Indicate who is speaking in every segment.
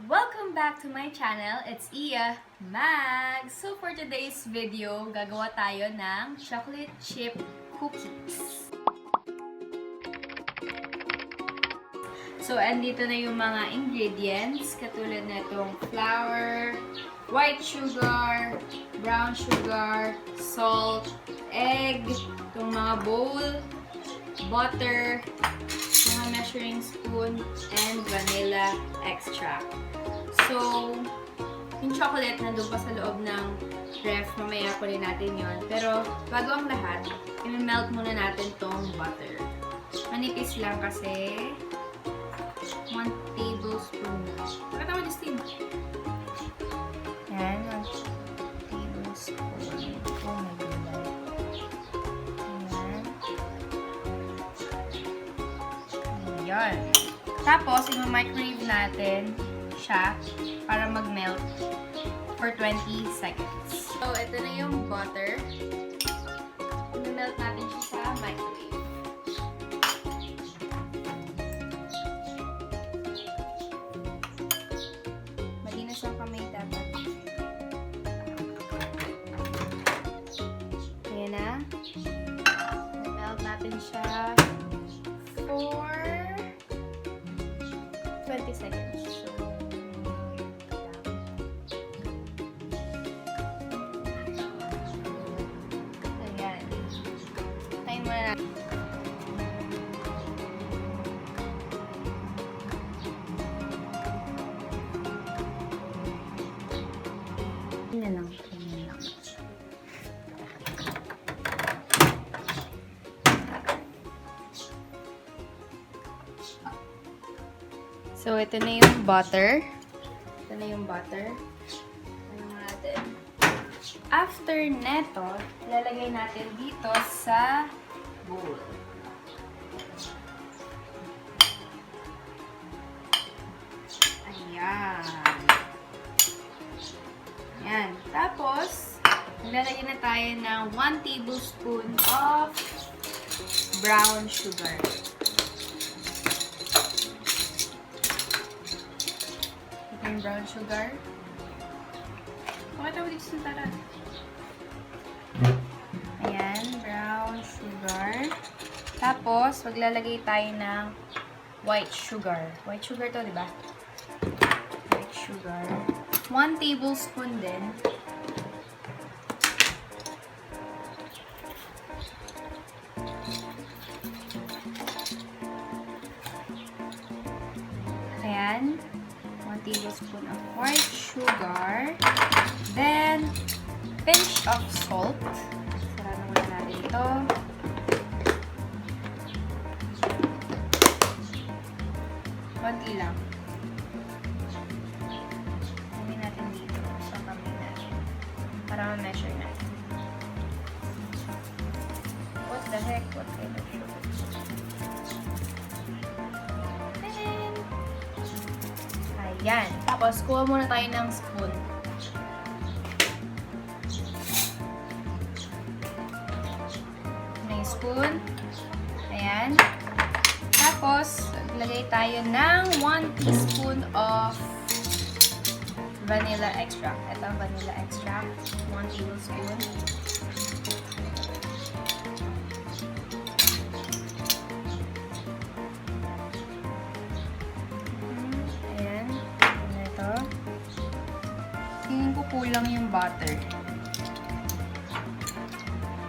Speaker 1: Welcome back to my channel. It's Iya Mag. So for today's video, gagawa tayo ng chocolate chip cookies. So andito na yung mga ingredients, katulad na itong flour, white sugar, brown sugar, salt, egg, itong mga bowl, butter, mga measuring spoon, and vanilla extract. So, yung chocolate nandun pa sa loob ng ref, mamaya kunin natin yon. Pero, bago ang lahat, i-melt muna natin tong butter. Manipis lang kasi 1 tablespoon. Pakita mo, Justine. Yan, 1 tablespoon. Oh my God. Yan. Tapos, i-microwave natin siya para mag-melt for 20 seconds. So, ito na yung butter. I-melt natin siya sa microwave. Malinis ang kamay dapat. Ayan na. I-melt natin siya for 20 seconds. So, ayan. Tayo muna natin. Yan lang. So, ito na yung butter. Ito na yung butter. Ano natin? After neto, ilalagay natin dito sa bowl. Ayan. Ayan. Tapos, ilalagay na tayo ng 1 tablespoon of brown sugar. Yung brown sugar. Pakita mo dito sa tara. Ayan, brown sugar. Tapos, maglalagay tayo ng white sugar. White sugar to, di ba? White sugar. 1 tablespoon din. Ayan. 1 tablespoon of white sugar. Then, pinch of salt. Sarado muna natin ito. Konti lang. Sabi natin dito sa kamay natin. Para ma-measure natin. What the heck? What kind of sugar? Ayan. Tapos, kuha muna tayo ng spoon. Yung spoon. Ayan. Tapos, lagay tayo ng 1 teaspoon of vanilla extract. Ito ang vanilla extract. 1 tablespoon. Tingin ko kulang yung butter.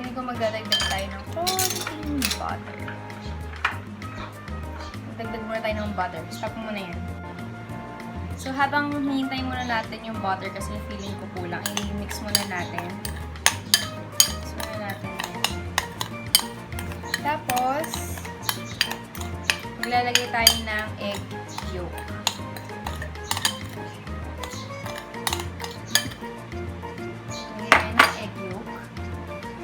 Speaker 1: Tingin ko magdadagdag tayo ng konting butter. Magdagdag muna tayo ng butter. Stop muna yan. So, habang hinihintay muna natin yung butter kasi feeling ko kulang, i-mix muna natin. Mix muna natin yan. Tapos, maglalagay tayo ng egg yolk.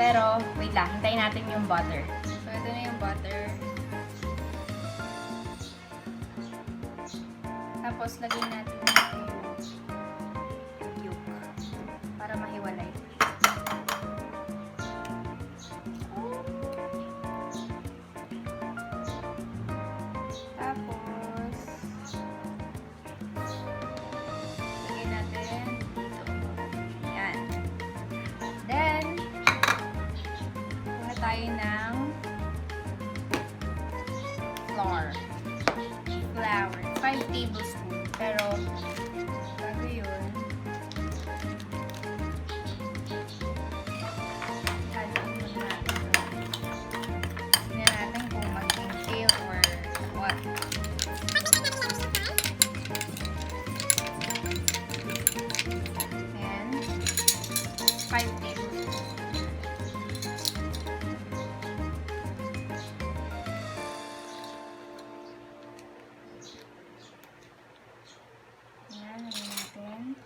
Speaker 1: Pero, wait lang. Hintayin natin yung butter. So, ito na yung butter. Tapos, lagyan natin yung yolk. Para mahiwalay. Tapos, Pero, bago yun, haluin muna natin. Tingnan natin kung maging fail or what. And 5 tablespoons. Ayan, lagyan natin.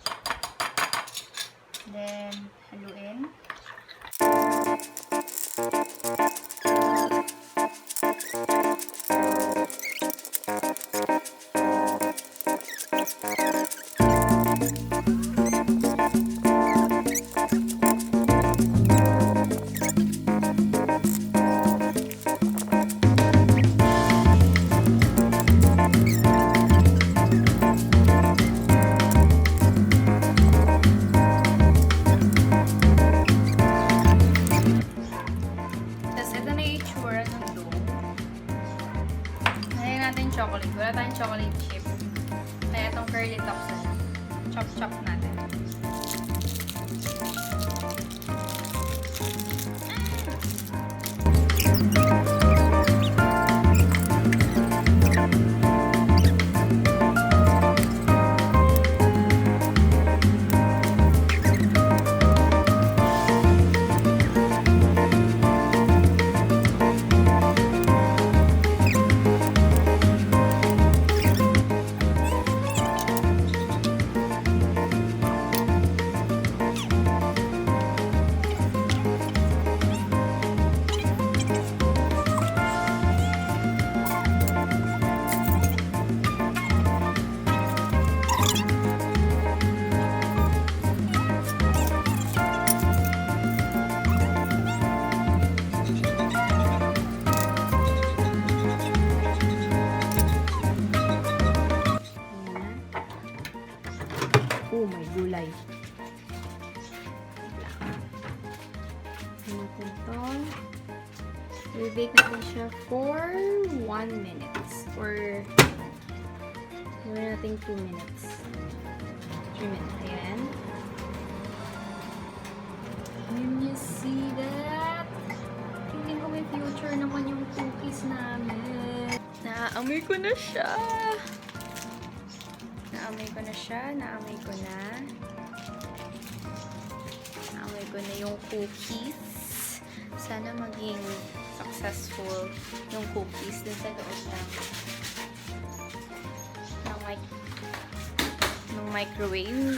Speaker 1: Then, haluin. Chocolate. Wala tayong chocolate chip. Kaya itong curly tops na chop-chop natin. Oh, may gulay. Natin ito. I-bake natin siya for 1 minute. Or, gawin natin 2 minutes. 3 minutes. Ayan. Can you see that? Tingin ko may future naman yung cookies namin. Naamoy ko na siya. Naamoy ko na siya. Naamoy ko na. Naamoy ko na yung cookies. Sana maging successful yung cookies dun sa loob ng microwave.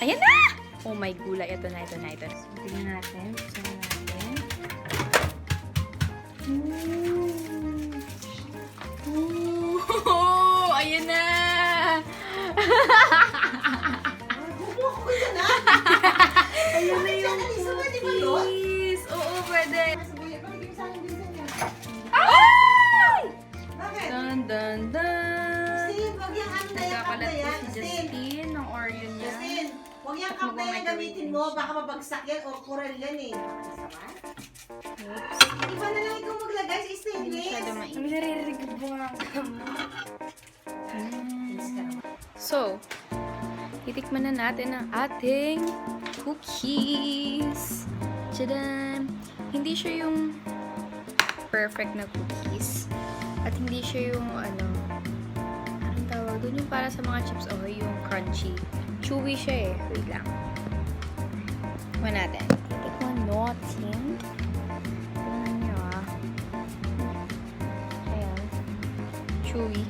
Speaker 1: Ayan na! Oh my gulay. Ito na, ito na, ito na. So, tingnan natin. Tingnan natin. Ooh! Ayan na! Ayun na yung cookies. Oo, pwede. Ay! Dun, dun, dun. Nagkakalat po si Justin ng Oreo niya.
Speaker 2: Justin, huwag yung kape na gamitin mo. Baka mabagsak yan o coral yan eh.
Speaker 1: Oops.
Speaker 2: Iba na lang ikaw maglagay sa
Speaker 1: Hindi
Speaker 2: stainless.
Speaker 1: masyado mainit. Ang naririnig mo nga. So, titikman na natin ang ating cookies. Tadaan! Hindi siya yung perfect na cookies. At hindi siya yung anong tawag doon? Yung para sa mga chips. Oh, yung crunchy. Chewy siya eh. Wait lang. Tikman natin. Titikman natin. Tingnan nyo ah. Ayan. Chewy.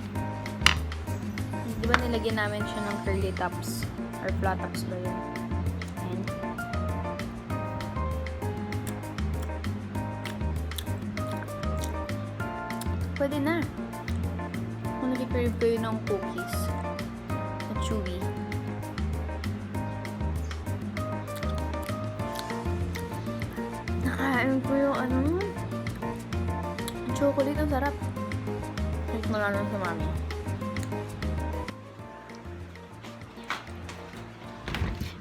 Speaker 1: Di ba nilagyan namin siya ng curly tops? Or flat tops ba yun? Ayan. Pwede na. Kung nag-crave kayo ng cookies na chewy. Nakain ko yung chocolate. Ang sarap. Mas malamang sa mami.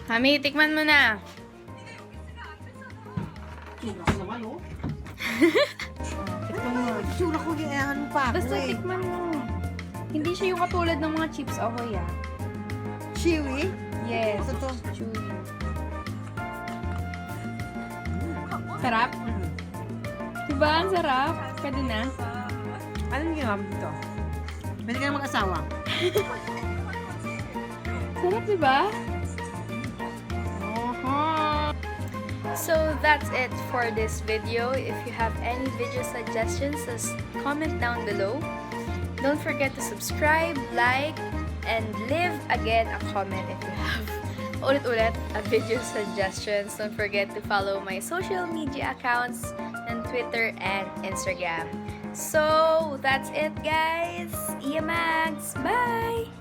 Speaker 1: Mami, tikman mo na.
Speaker 2: Tingnan ko naman oh.
Speaker 1: Tikman mo.
Speaker 2: Tsura ko yung pa.
Speaker 1: Basta tikman mo. Hindi siya yung katulad ng mga chips ahoy ah.
Speaker 2: Chewy?
Speaker 1: Yes.
Speaker 2: Ito to.
Speaker 1: Chewy. Sarap? Diba? Ang sarap. Pwede na.
Speaker 2: Anong ginawa mo dito? Pwede ka na mag-asawa.
Speaker 1: Sarap, diba? So that's it for this video. If you have any video suggestions, just comment down below. Don't forget to subscribe, like, and leave again a comment if you have ulit-ulit a video suggestions. Don't forget to follow my social media accounts on Twitter and Instagram. So that's it, guys. Mags. Bye!